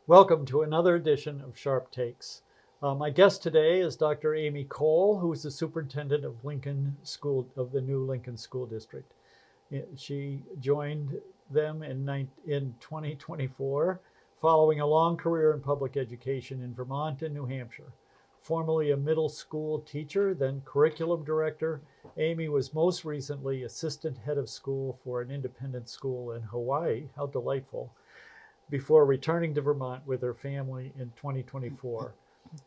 Welcome to another edition of Sharpe Takes. My guest today is Dr. Amy Cole, who is the superintendent of the new Lincoln School District. She joined them in 2024, following a long career in public education in Vermont and New Hampshire. Formerly a middle school teacher, then curriculum director, Amy was most recently assistant head of school for an independent school in Hawaii. How delightful. Before returning to Vermont with her family in 2024.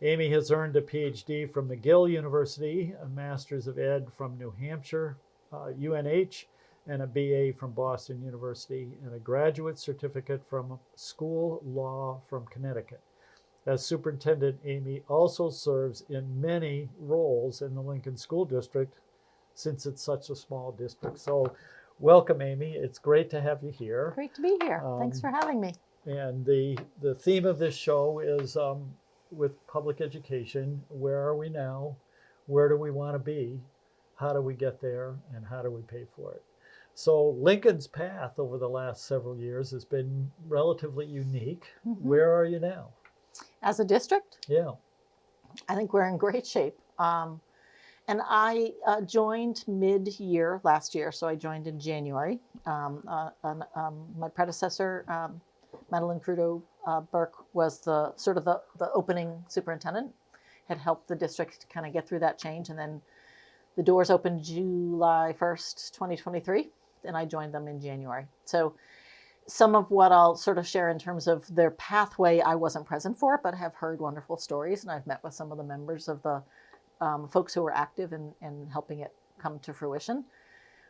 Amy has earned a PhD from McGill University, a Master's of Ed from New Hampshire, UNH, and a BA from Boston University, and a graduate certificate from School Law from Connecticut. As superintendent, Amy also serves in many roles in the Lincoln School District since it's such a small district. So welcome, Amy. It's great to have you here. Great to be here. Thanks for having me. And the theme of this show is with public education, where are we now? Where do we want to be? How do we get there? And how do we pay for it? So Lincoln's path over the last several years has been relatively unique. Mm-hmm. Where are you now? As a district? Yeah. I think we're in great shape. And I joined mid-year last year, so I joined in January. My predecessor, Madeline Crudo Burke, was the opening superintendent, had helped the district kind of get through that change. And then the doors opened July 1st, 2023, and I joined them in January. So some of what I'll sort of share in terms of their pathway, I wasn't present for, but have heard wonderful stories. And I've met with some of the members of the folks who were active in helping it come to fruition.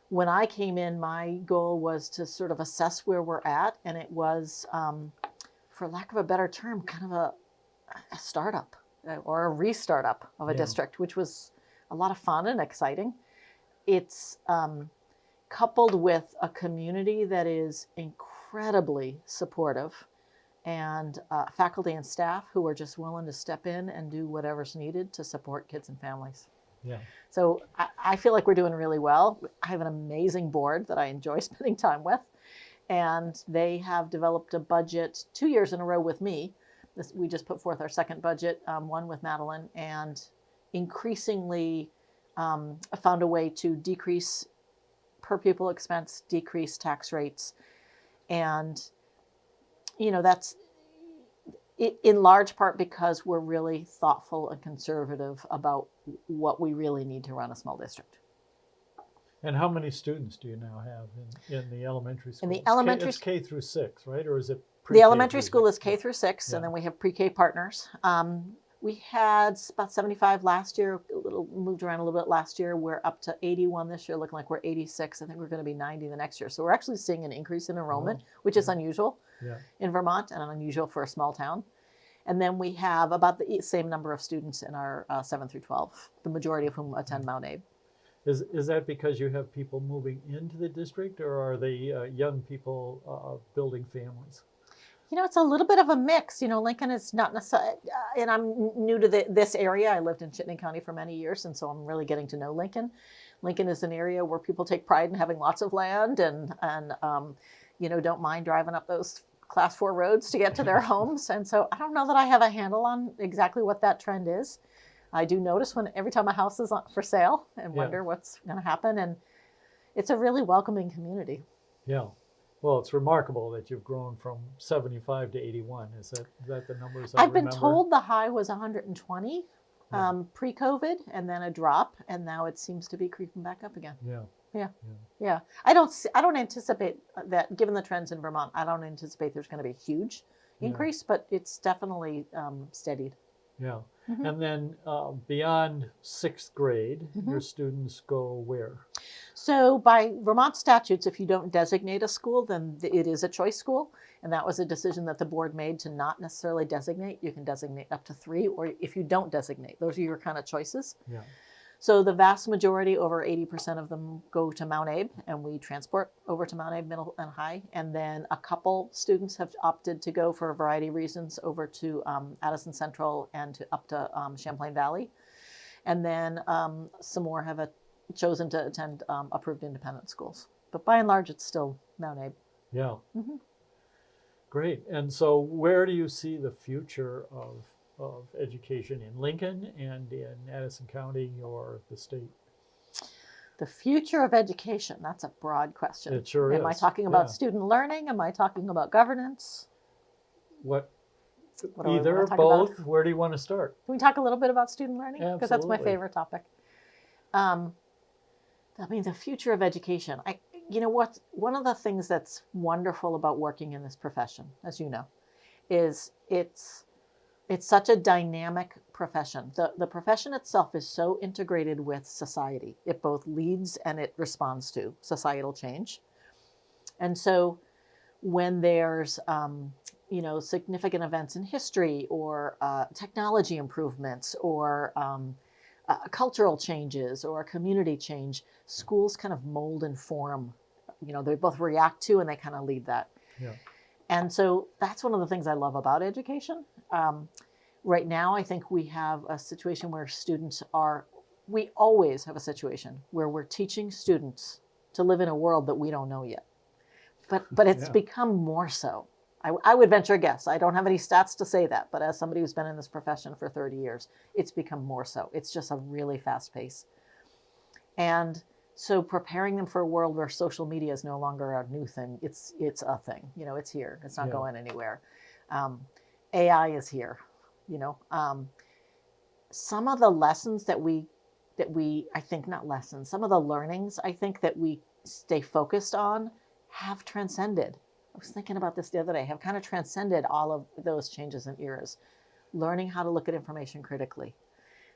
When I came in, my goal was to sort of assess where we're at. And it was, for lack of a better term, kind of a startup or a restart-up of a district, which was a lot of fun and exciting. It's coupled with a community that is incredibly supportive, and faculty and staff who are just willing to step in and do whatever's needed to support kids and families. Yeah. So I feel like we're doing really well. I have an amazing board that I enjoy spending time with, and they have developed a budget 2 years in a row with me. We just put forth our second budget, one with Madeline, and increasingly found a way to decrease per pupil expense, decrease tax rates. And, you know, that's in large part because we're really thoughtful and conservative about what we really need to run a small district. And how many students do you now have in the elementary school? In the elementary, it's K through 6, right? Or is it pre-K? The elementary school is K through 6, and then we have pre-K partners. We had about 75 last year, moved around a little bit last year. We're up to 81 this year, looking like we're 86. I think we're going to be 90 the next year. So we're actually seeing an increase in enrollment, which is unusual in Vermont and unusual for a small town. And then we have about the same number of students in our 7 through 12, the majority of whom attend Mount Abe. Is that because you have people moving into the district, or are they young people building families? You know, it's a little bit of a mix. You know, Lincoln is not necessarily, and I'm new to this area. I lived in Chittenden County for many years, and so I'm really getting to know Lincoln. Lincoln is an area where people take pride in having lots of land and you know, don't mind driving up those class 4 roads to get to their homes. And so I don't know that I have a handle on exactly what that trend is. I do notice every time a house is for sale and wonder what's going to happen. And it's a really welcoming community. Yeah. Well, it's remarkable that you've grown from 75 to 81. Is that the numbers I I've been remember? told the high was 120 pre-COVID, and then a drop, and now it seems to be creeping back up again. Yeah. I don't anticipate that, given the trends in Vermont, I don't anticipate there's going to be a huge increase, but it's definitely steadied. Yeah. Mm-hmm. And then beyond 6th grade, your students go where? So by Vermont statutes, if you don't designate a school, then it is a choice school. And that was a decision that the board made to not necessarily designate. You can designate up to 3, or if you don't designate, those are your kind of choices. Yeah. So the vast majority, over 80% of them, go to Mount Abe, and we transport over to Mount Abe Middle and High. And then a couple students have opted to go, for a variety of reasons, over to Addison Central and up to Champlain Valley. And then some more have chosen to attend approved independent schools. But by and large, it's still Mount Abe. Yeah. Great. And so where do you see the future of education in Lincoln and in Addison County or the state? The future of education, that's a broad question. It sure is. Am I talking about student learning? Am I talking about governance? What? What do I Either, wanna talk both. about? Where do you want to start? Can we talk a little bit about student learning? Because that's my Absolutely. favorite topic. I mean, the future of education. You know what? One of the things that's wonderful about working in this profession, as you know, is it's such a dynamic profession. The profession itself is so integrated with society. It both leads and it responds to societal change. And so when there's significant events in history or technology improvements or cultural changes or community change, schools kind of mold and form. They both react to and they kind of lead that. Yeah. And so that's one of the things I love about education. Right now, I think we have a situation where we always have a situation where we're teaching students to live in a world that we don't know yet. But it's become more so. I would venture a guess. I don't have any stats to say that, but as somebody who's been in this profession for 30 years, it's become more so. It's just a really fast pace. And so preparing them for a world where social media is no longer a new thing, it's a thing. It's here. It's not going anywhere. AI is here. Some of the lessons some of the learnings I think that we stay focused on have transcended. I was thinking about this the other day, have kind of transcended all of those changes and eras. Learning how to look at information critically,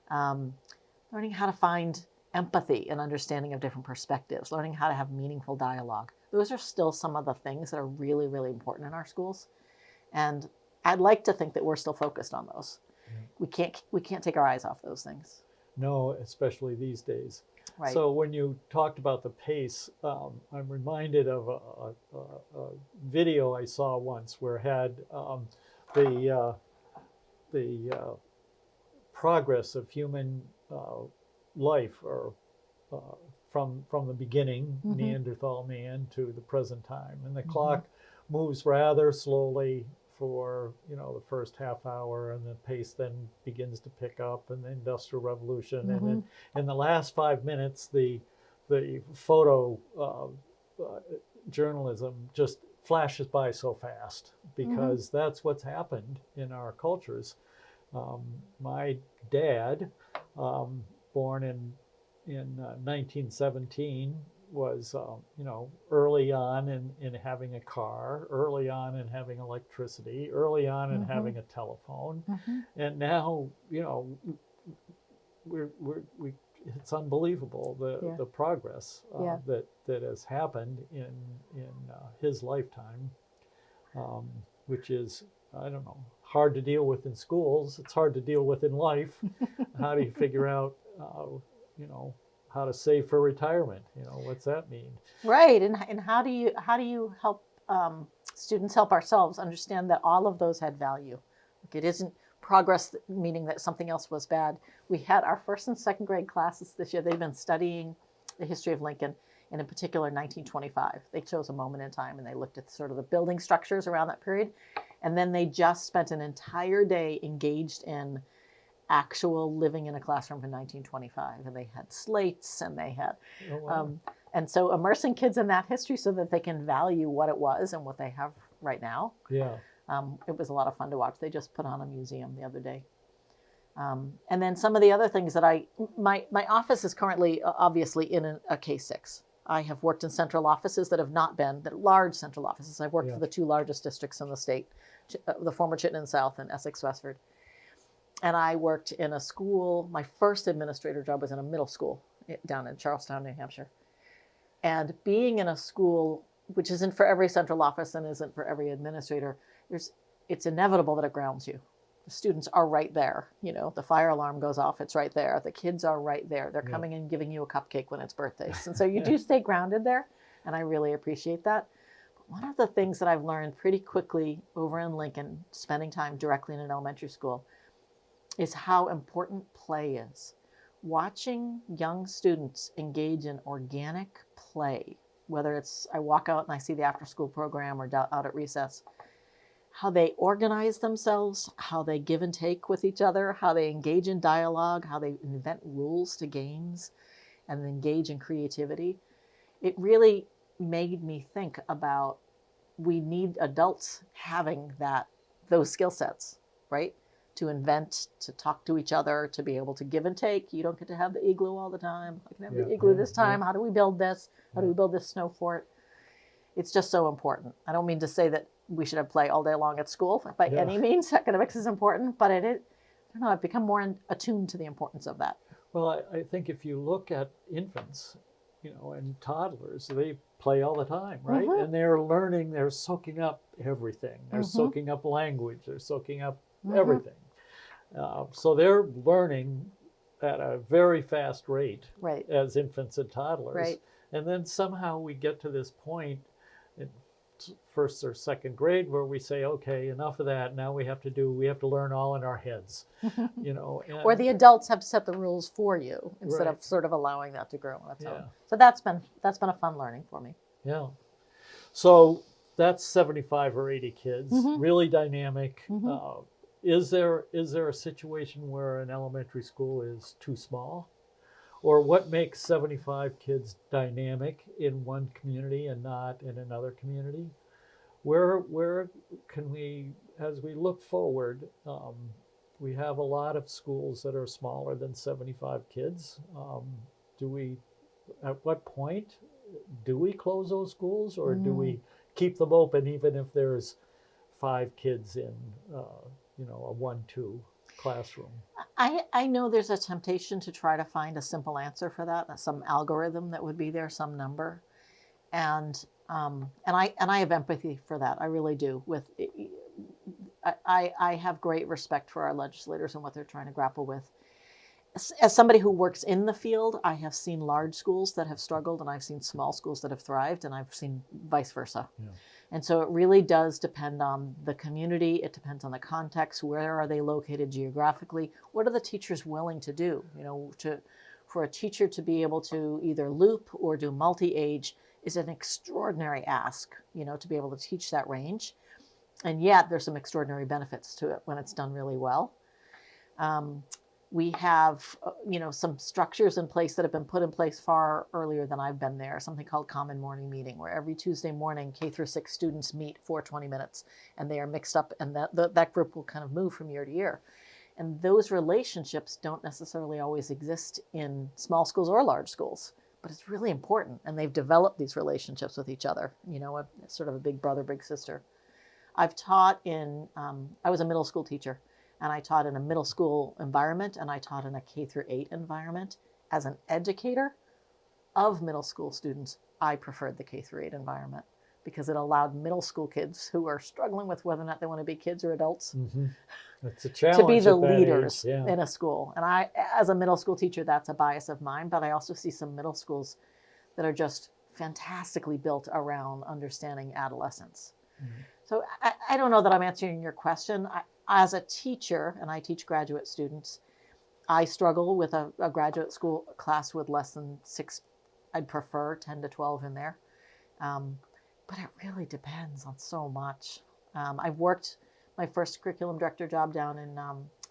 learning how to find empathy and understanding of different perspectives, learning how to have meaningful dialogue. Those are still some of the things that are really, really important in our schools. And I'd like to think that we're still focused on those. Yeah. We can't take our eyes off those things. No, especially these days. Right. So when you talked about the pace, I'm reminded of a video I saw once where it had the progress of human life, or from the beginning, Neanderthal man, to the present time, and the clock moves rather slowly for the first half hour, and the pace then begins to pick up, and the Industrial Revolution, and then in the last 5 minutes, the photo journalism just flashes by so fast, because that's what's happened in our cultures. My dad, born in 1917, was early on in having a car, early on in having electricity, early on in having a telephone, and now it's unbelievable the progress that has happened in his lifetime, which is, I don't know, hard to deal with in schools. It's hard to deal with in life. How do you figure out how to save for retirement? What's that mean? Right. And how do you help students help ourselves understand that all of those had value? Like, it isn't progress meaning that something else was bad. We had our first and second grade classes this year. They've been studying the history of Lincoln, and in particular 1925. They chose a moment in time and they looked at sort of the building structures around that period. And then they just spent an entire day engaged in actual living in a classroom in 1925, and they had slates and they had and so immersing kids in that history so that they can value what it was and what they have right now. It was a lot of fun to watch. They just put on a museum the other day. And then some of the other things that my office is currently obviously in a K-6. I have worked in central offices that have not been the large central offices. I've worked for the two largest districts in the state, the former Chittenden South and Essex Westford. And I worked in a school. My first administrator job was in a middle school down in Charlestown, New Hampshire. And being in a school, which isn't for every central office and isn't for every administrator, it's inevitable that it grounds you. The students are right there. The fire alarm goes off, it's right there. The kids are right there. They're coming and giving you a cupcake when it's birthdays. And so you do stay grounded there, and I really appreciate that. But one of the things that I've learned pretty quickly over in Lincoln, spending time directly in an elementary school, is how important play is. Watching young students engage in organic play, whether it's I walk out and I see the after-school program or out at recess, how they organize themselves, how they give and take with each other, how they engage in dialogue, how they invent rules to games and engage in creativity. It really made me think about, we need adults having those skill sets, right? To invent, to talk to each other, to be able to give and take. You don't get to have the igloo all the time. I can have the igloo this time. How do we build this? How do we build this snow fort? It's just so important. I don't mean to say that we should have play all day long at school by any means. Academics is important, but I don't know, I've become more attuned to the importance of that. Well, I think if you look at infants, and toddlers, they play all the time, right? Mm-hmm. And they're learning, they're soaking up everything. They're soaking up language, they're soaking up everything. So they're learning at a very fast rate as infants and toddlers. Right. And then somehow we get to this point in first or second grade where we say, okay, enough of that. Now we have to learn all in our heads, or the adults have to set the rules for you instead of sort of allowing that to grow on its own. So that's been a fun learning for me. Yeah. So that's 75 or 80 kids, really dynamic. Is there a situation where an elementary school is too small? Or what makes 75 kids dynamic in one community and not in another community? Where can we, as we look forward, we have a lot of schools that are smaller than 75 kids. At what point do we close those schools, or do we keep them open even if there's 5 kids in, a 1-2 classroom? I know there's a temptation to try to find a simple answer for that, some algorithm that would be there, some number, and I have empathy for that. I really do. I have great respect for our legislators and what they're trying to grapple with. As somebody who works in the field, I have seen large schools that have struggled, and I've seen small schools that have thrived, and I've seen vice versa. Yeah. And so it really does depend on the community. It depends on the context. Where are they located geographically? What are the teachers willing to do? For a teacher to be able to either loop or do multi-age is an extraordinary ask, to be able to teach that range. And yet there's some extraordinary benefits to it when it's done really well. We have, some structures in place that have been put in place far earlier than I've been there. Something called Common Morning Meeting, where every Tuesday morning, K through 6 students meet for 20 minutes, and they are mixed up, and that group will kind of move from year to year. And those relationships don't necessarily always exist in small schools or large schools, but it's really important. And they've developed these relationships with each other, sort of a big brother, big sister. I've taught I was a middle school teacher. And I taught in a middle school environment, and I taught in a K through 8 environment. As an educator of middle school students, I preferred the K through 8 environment because it allowed middle school kids who are struggling with whether or not they want to be kids or adults That's a challenge to be the leaders in a school. And I, as a middle school teacher, that's a bias of mine, but I also see some middle schools that are just fantastically built around understanding adolescence. So I don't know that I'm answering your question. As a teacher, and I teach graduate students, I struggle with a graduate school class with less than 6. I'd prefer 10 to 12 in there. But it really depends on so much. I've worked my first curriculum director job down in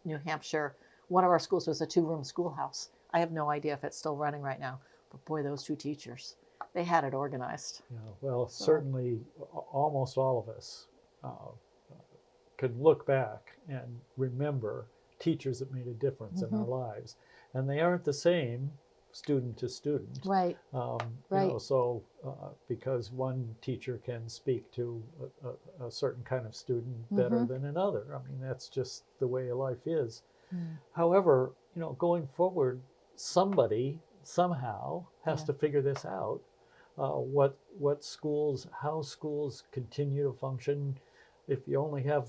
New Hampshire. One of our schools was a 2-room schoolhouse. I have no idea if it's still running right now. But boy, those 2 teachers, they had it organized. Yeah, well, certainly almost all of us could look back and remember teachers that made a difference in our lives. And they aren't the same student to student. Right. Because one teacher can speak to a certain kind of student better than another. I mean, that's just the way life is. However, going forward, somebody somehow has to figure this out. How schools continue to function. If you only have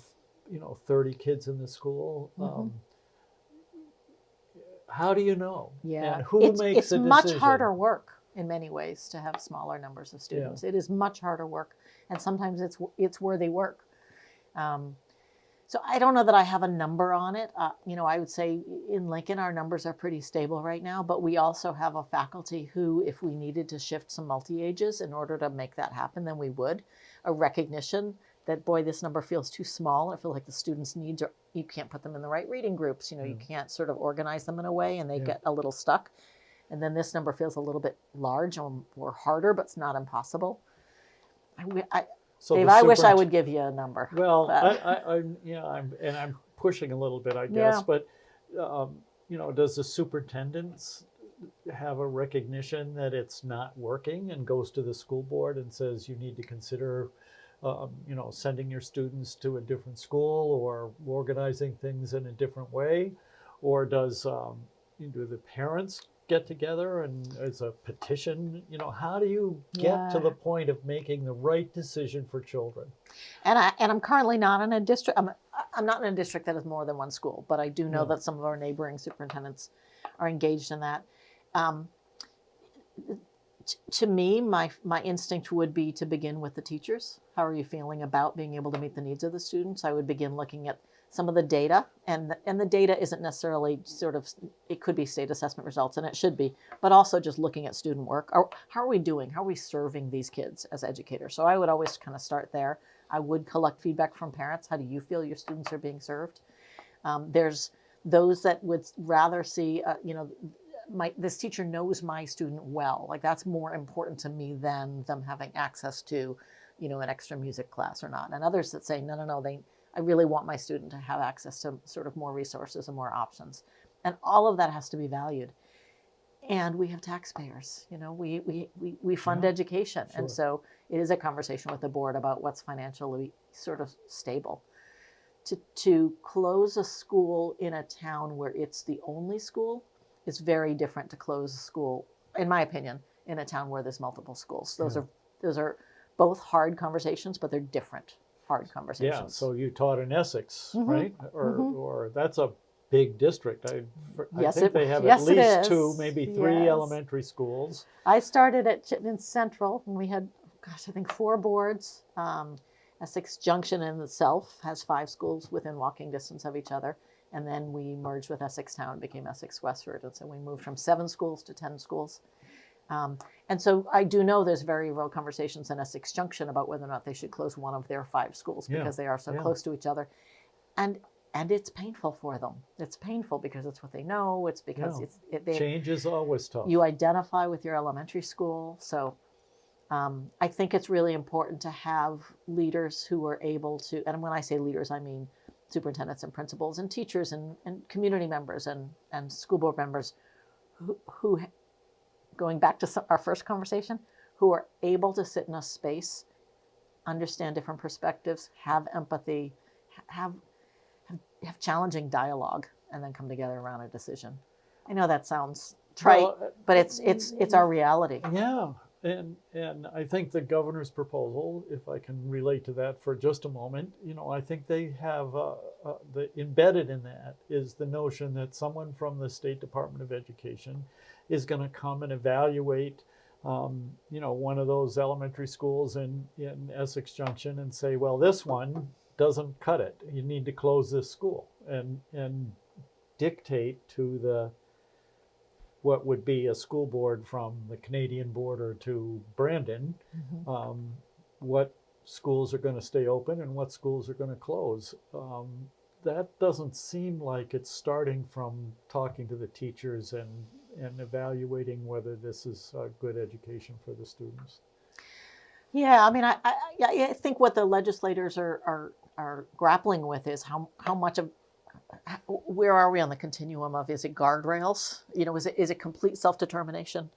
30 kids in the school, how do you know? Yeah, and who makes the decision? It's much harder work in many ways to have smaller numbers of students. It is much harder work, and sometimes it's worthy work. So I don't know that I have a number on it. I would say in Lincoln, our numbers are pretty stable right now, but we also have a faculty who, if we needed to shift some multi-ages in order to make that happen, then we would. A recognition that, boy, this number feels too small. I feel like the students' needs are, you can't put them in the right reading groups. You can't sort of organize them in a way, and they get a little stuck. And then this number feels a little bit large or harder, but it's not impossible. So Dave, I wish I would give you a number. Well, I'm pushing a little bit, I guess, but does the superintendent have a recognition that it's not working and goes to the school board and says you need to consider sending your students to a different school or organizing things in a different way? Or do the parents get together and as a petition? How do you get to the point of making the right decision for children? And I'm currently not in a district. I'm not in a district that has more than one school, but I do know that some of our neighboring superintendents are engaged in that. To me, my instinct would be to begin with the teachers. How are you feeling about being able to meet the needs of the students? I would begin looking at some of the data, and the data isn't necessarily it could be state assessment results, and it should be, but also just looking at student work. How are we doing? How are we serving these kids as educators? So I would always kind of start there. I would collect feedback from parents. How do you feel your students are being served? There's those that would rather see, this teacher knows my student well. Like, that's more important to me than them having access to, an extra music class or not. And others that say, no, I really want my student to have access to sort of more resources and more options. And all of that has to be valued. And we have taxpayers, we fund education. Sure. And so it is a conversation with the board about what's financially sort of stable. To close a school in a town where it's the only school is very different to close a school, in my opinion, in a town where there's multiple schools. Those are both hard conversations, but they're different hard conversations. Yeah, so you taught in Essex, right? Or that's a big district. I think they have at least 2, maybe 3 elementary schools. I started at Chittenden Central, and we had, I think 4 boards. Essex Junction in itself has 5 schools within walking distance of each other. And then we merged with Essex Town, became Essex Westford. And so we moved from 7 schools to 10 schools. And so I do know there's very real conversations in Essex Junction about whether or not they should close one of their 5 schools because they are so close to each other. And it's painful for them. It's painful because it's what they know. It's because change is always tough. You identify with your elementary school. So I think it's really important to have leaders who are able to, and when I say leaders, I mean superintendents and principals and teachers and community members and school board members who, going back to our first conversation, who are able to sit in a space, understand different perspectives, have empathy, have challenging dialogue, and then come together around a decision. I know that sounds trite, but it's our reality. Yeah. And I think the governor's proposal, if I can relate to that for just a moment, I think they have embedded in that is the notion that someone from the State Department of Education is going to come and evaluate, one of those elementary schools in Essex Junction and say, well, this one doesn't cut it. You need to close this school and dictate to what would be a school board from the Canadian border to Brandon, what schools are going to stay open and what schools are going to close. That doesn't seem like it's starting from talking to the teachers and evaluating whether this is a good education for the students. Yeah, I mean, I think what the legislators are grappling with is how much of, where are we on the continuum of, is it guardrails? Is it complete self-determination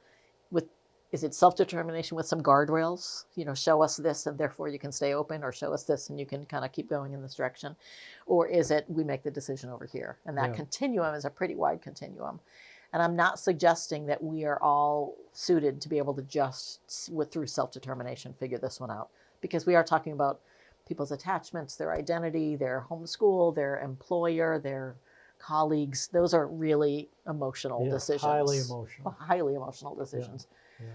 is it self-determination with some guardrails? Show us this and therefore you can stay open, or show us this and you can kind of keep going in this direction? Or is it we make the decision over here? And that continuum is a pretty wide continuum. And I'm not suggesting that we are all suited to be able to just, through self-determination, figure this one out. Because we are talking about people's attachments, their identity, their home school, their employer, their colleagues. Those are really emotional decisions. Highly emotional decisions. Yeah.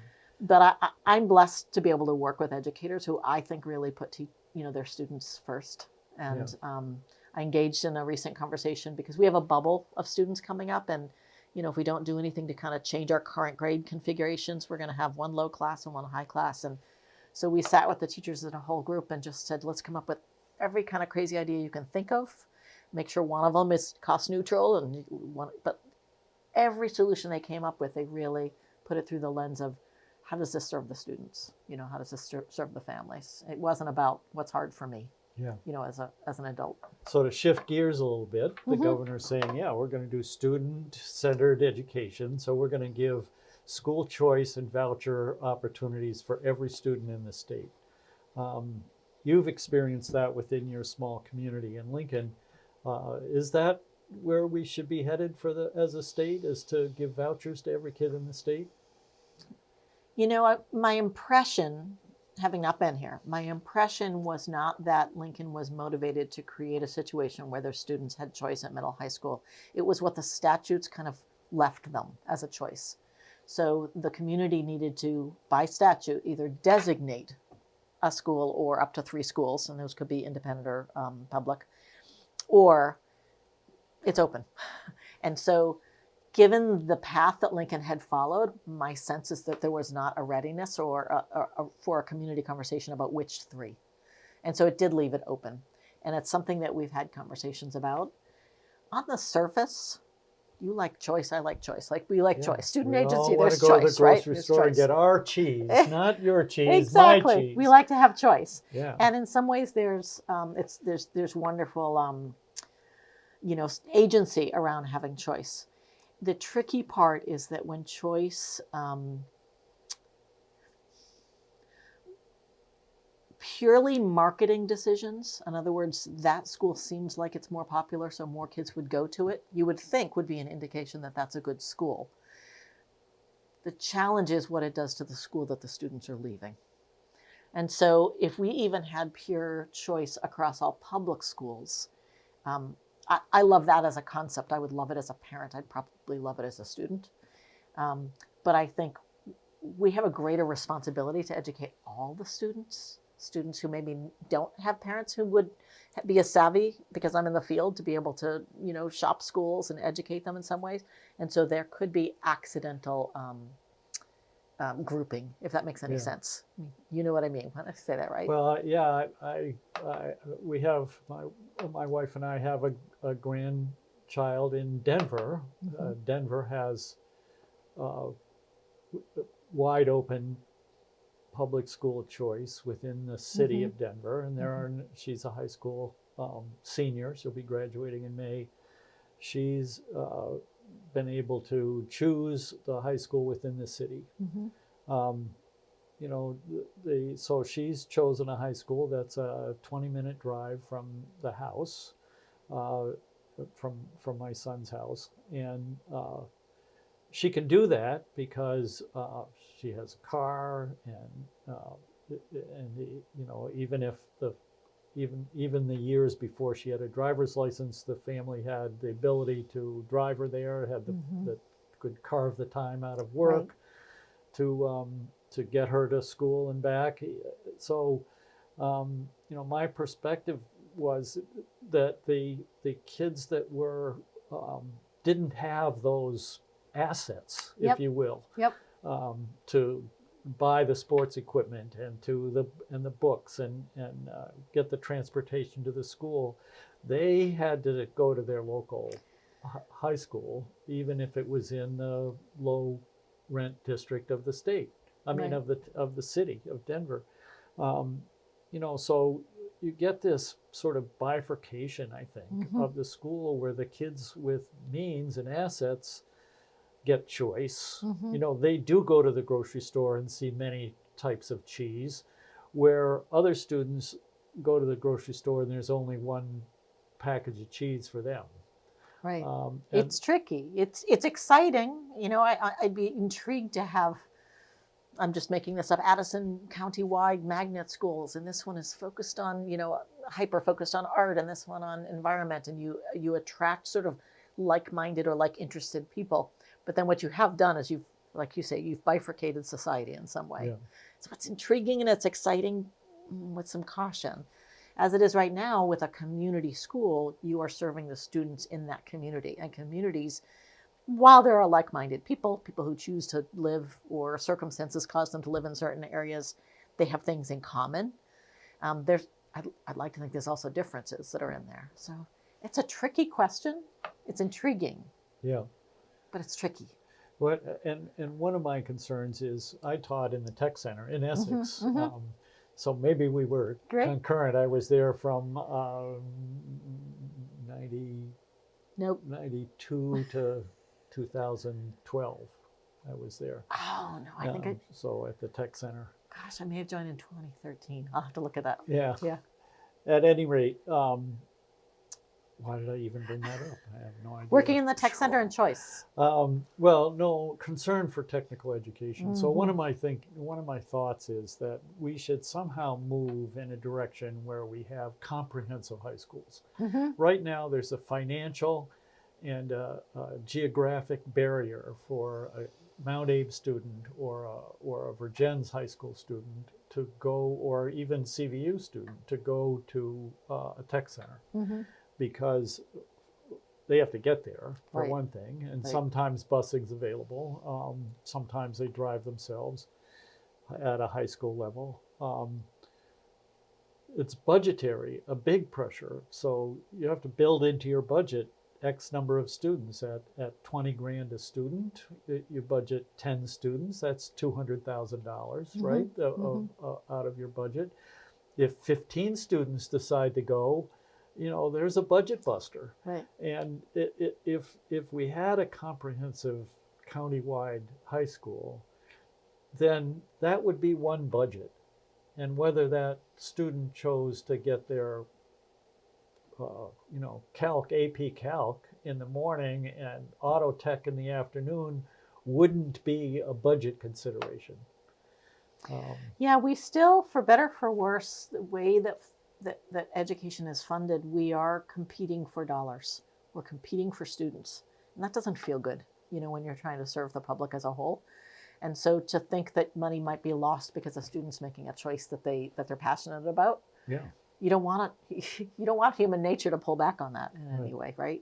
But I'm blessed to be able to work with educators who I think really put their students first. And I engaged in a recent conversation because we have a bubble of students coming up, and if we don't do anything to kind of change our current grade configurations, we're going to have one low class and one high class. And So we sat with the teachers in a whole group and just said, let's come up with every kind of crazy idea you can think of. Make sure one of them is cost neutral, but every solution they came up with, they really put it through the lens of how does this serve the students? How does this serve the families? It wasn't about what's hard for me. Yeah. As an adult. So to shift gears a little bit, the Mm-hmm. governor's saying, yeah, we're going to do student-centered education. So we're going to give school choice and voucher opportunities for every student in the state. You've experienced that within your small community in Lincoln. Is that where we should be headed as a state, is to give vouchers to every kid in the state? My impression, having not been here, my impression was not that Lincoln was motivated to create a situation where their students had choice at middle high school. It was what the statutes kind of left them as a choice. So the community needed to, by statute, either designate a school or up to 3 schools, and those could be independent or public, or it's open. And so given the path that Lincoln had followed, my sense is that there was not a readiness or for a community conversation about which 3. And so it did leave it open. And it's something that we've had conversations about. On the surface, you like choice, I like choice. Like, we like choice. Student agency, there's choice, right? We all want to go to the grocery store and get our cheese, not your cheese, exactly. my cheese. We like to have choice. Yeah. And in some ways, there's wonderful, agency around having choice. The tricky part is that when choice, purely marketing decisions, in other words, that school seems like it's more popular, so more kids would go to it, you would think would be an indication that that's a good school. The challenge is what it does to the school that the students are leaving. And so if we even had pure choice across all public schools, I love that as a concept. I would love it as a parent. I'd probably love it as a student. But I think we have a greater responsibility to educate all the students who maybe don't have parents who would be as savvy, because I'm in the field, to be able to, shop schools and educate them in some ways. And so there could be accidental grouping, if that makes any sense. You know what I mean when I say that, right? Well, yeah, we have, my wife and I have a grandchild in Denver. Mm-hmm. Denver has wide open public school choice within the city of Denver, and she's a high school senior. She'll be graduating in May. She's been able to choose the high school within the city. So she's chosen a high school that's a 20-minute drive from the house, from my son's house, and she can do that because she has a car, and even the years before she had a driver's license, the family had the ability to drive her there, had could carve the time out of work to get her to school and back. So, my perspective was that the kids that were didn't have those assets, if you will, to buy the sports equipment and the books and get the transportation to the school. They had to go to their local high school, even if it was in the low rent district of the state. I mean, of the city of Denver. So you get this sort of bifurcation, I think, of the school, where the kids with means and assets get choice. They do go to the grocery store and see many types of cheese, where other students go to the grocery store and there's only one package of cheese for them. Right. It's tricky. It's exciting. I'd be intrigued to have, I'm just making this up, Addison County-wide magnet schools, and this one is focused on, hyper focused on art, and this one on environment, and you attract sort of like-minded or like-interested people. But then what you have done is like you say, you've bifurcated society in some way. So it's intriguing and it's exciting with some caution. As it is right now with a community school, you are serving the students in that community. And communities, while there are like-minded people who choose to live, or circumstances cause them to live in certain areas, they have things in common. I'd like to think there's also differences that are in there. So it's a tricky question. It's intriguing, Yeah. but it's tricky. Well, and one of my concerns is I taught in the tech center in Essex. So maybe we were concurrent. I was there from 92 to 2012. I was there. Oh, no, I think so at the tech center. Gosh, I may have joined in 2013. I'll have to look at that. Yeah. Yeah. At any rate, why did I even bring that up? I have no idea. Working in the tech center and choice. Well, no, concern for technical education. So one of my thoughts is that we should somehow move in a direction where we have comprehensive high schools. Right now, there's a financial and geographic barrier for a Mount Abe student or a Virgins high school student to go, or even CVU student to go to a tech center. Because they have to get there, for one thing, and sometimes busing's available. Sometimes they drive themselves at a high school level. It's budgetary, a big pressure. So you have to build into your budget X number of students. At 20 grand a student, you budget 10 students, that's $200,000, right, out of your budget. If 15 students decide to go, there's a budget buster. Right. And if we had a comprehensive countywide high school, then that would be one budget. And whether that student chose to get their, AP Calc in the morning and auto tech in the afternoon wouldn't be a budget consideration. Yeah, we still, for better for worse, the way that education is funded, we are competing for dollars. We're competing for students. And that doesn't feel good, when you're trying to serve the public as a whole. And so to think that money might be lost because a student's making a choice that they're passionate about. Yeah. You don't want human nature to pull back on that in any way, right?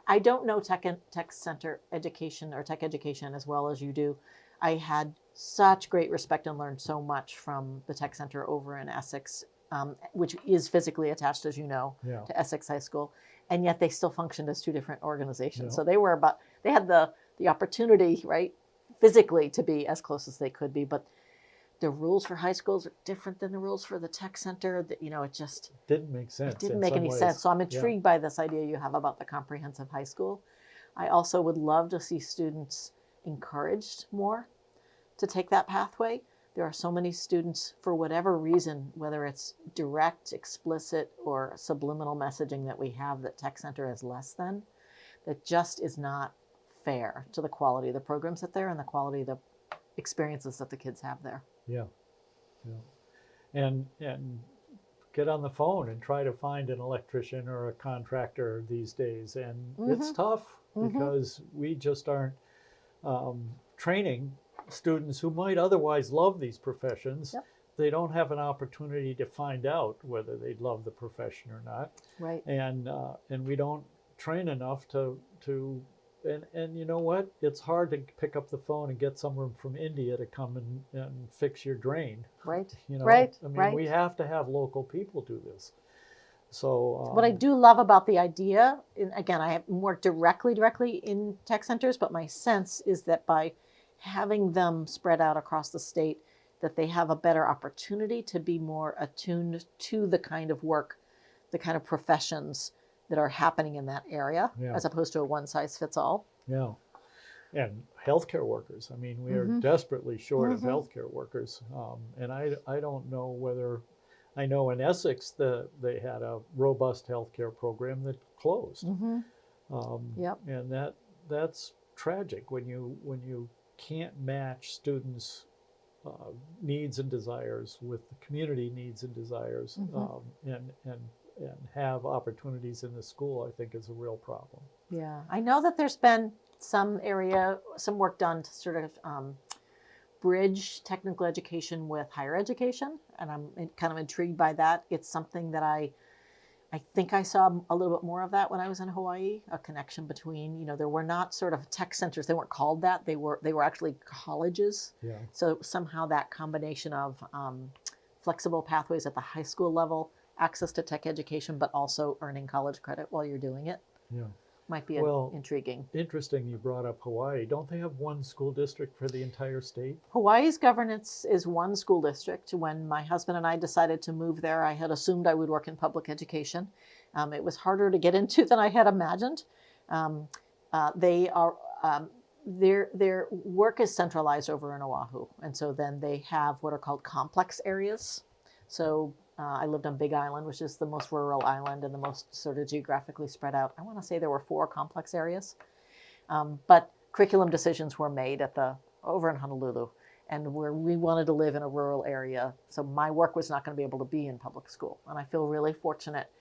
I don't know tech center education or tech education as well as you do. I had such great respect and learned so much from the tech center over in Essex, which is physically attached, as you know, to Essex High School, and yet they still functioned as two different organizations. So they had the opportunity, right, physically to be as close as they could be, but the rules for high schools are different than the rules for the tech center. That it just didn't make sense. It didn't make any sense. So I'm intrigued by this idea you have about the comprehensive high school. I also would love to see students encouraged more to take that pathway. There are so many students, for whatever reason, whether it's direct, explicit, or subliminal messaging that we have that tech center is less than, that just is not fair to the quality of the programs that there and the quality of the experiences that the kids have there. Yeah. And get on the phone and try to find an electrician or a contractor these days. And it's tough because we just aren't training students who might otherwise love these professions. They don't have an opportunity to find out whether they'd love the profession or not. Right. And we don't train enough to and you know what? It's hard to pick up the phone and get someone from India to come and fix your drain. Right. Right. I mean, we have to have local people do this. So what I do love about the idea, and again, I have more directly in tech centers, but my sense is that by having them spread out across the state, that they have a better opportunity to be more attuned to the kind of work, the kind of professions that are happening in that area, as opposed to a one-size-fits-all. Yeah. And healthcare workers. I mean, we are desperately short of healthcare workers. And I don't know whether, I know in Essex they had a robust healthcare program that closed. And that's tragic when you can't match students' needs and desires with the community needs and desires, and have opportunities in the school. I think is a real problem. Yeah, I know that there's been some work done to sort of bridge technical education with higher education, and I'm kind of intrigued by that. It's something that I I think I saw a little bit more of that when I was in Hawaii, a connection between, there were not sort of tech centers. They weren't called that. They were actually colleges. Yeah. So somehow that combination of flexible pathways at the high school level, access to tech education, but also earning college credit while you're doing it Yeah. might be Well, intriguing. interesting you brought up Hawaii. Don't they have one school district for the entire state? Hawaii's governance is one school district. When my husband and I decided to move there, I had assumed I would work in public education. It was harder to get into than I had imagined. They are their work is centralized over in Oahu, and so then they have what are called complex areas. So I lived on Big Island, which is the most rural island and the most sort of geographically spread out. I want to say there were 4 complex areas, but curriculum decisions were made over in Honolulu, and where we wanted to live in a rural area. So my work was not going to be able to be in public school, and I feel really fortunate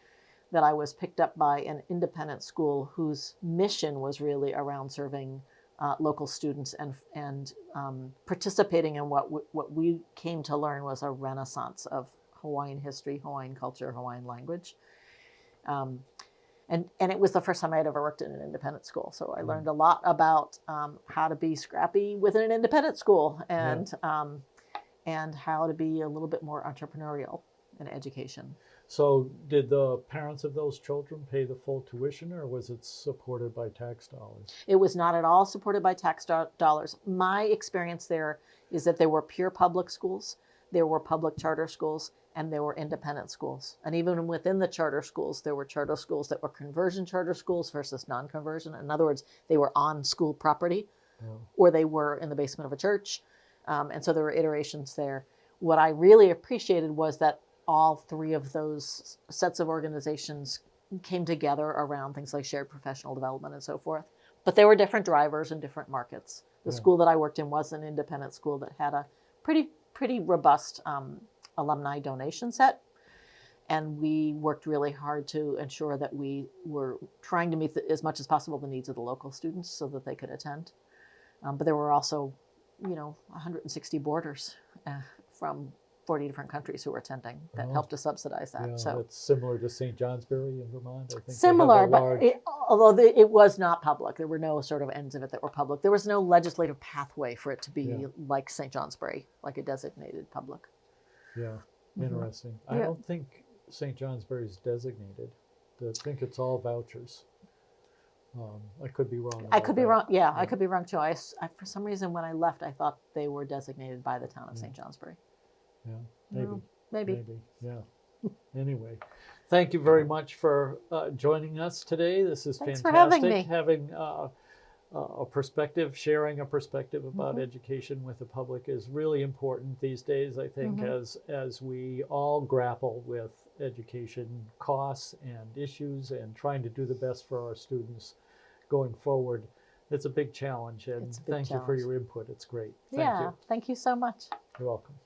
that I was picked up by an independent school whose mission was really around serving local students and participating in what we came to learn was a renaissance of Hawaiian history, Hawaiian culture, Hawaiian language. And it was the first time I had ever worked in an independent school. So I learned a lot about how to be scrappy within an independent school and how to be a little bit more entrepreneurial in education. So did the parents of those children pay the full tuition, or was it supported by tax dollars? It was not at all supported by tax dollars. My experience there is that there were pure public schools, there were public charter schools, and there were independent schools. And even within the charter schools, there were charter schools that were conversion charter schools versus non-conversion. In other words, they were on school property, or they were in the basement of a church. And so there were iterations there. What I really appreciated was that all 3 of those sets of organizations came together around things like shared professional development and so forth. But there were different drivers in different markets. The school that I worked in was an independent school that had a pretty robust alumni donation set. And we worked really hard to ensure that we were trying to meet as much as possible the needs of the local students so that they could attend. But there were also, 160 boarders from 40 different countries who were attending that helped to subsidize that. Yeah, so it's similar to St. Johnsbury in Vermont. I think similar, but although it was not public, there were no sort of ends of it that were public. There was no legislative pathway for it to be like St. Johnsbury, like a designated public. Yeah, interesting. I don't think St. Johnsbury is designated. I think it's all vouchers. I could be wrong. I could be wrong. Yeah, I could be wrong too. I, for some reason, when I left, I thought they were designated by the town of St. Johnsbury. Yeah, maybe. Yeah. Anyway, thank you very much for joining us today. This is Thanks fantastic. for having me. Having a perspective, sharing a perspective about education with the public is really important these days, I think, as we all grapple with education costs and issues and trying to do the best for our students going forward. It's a big challenge, and thank you for your input. It's great. Thank you. Thank you so much. You're welcome.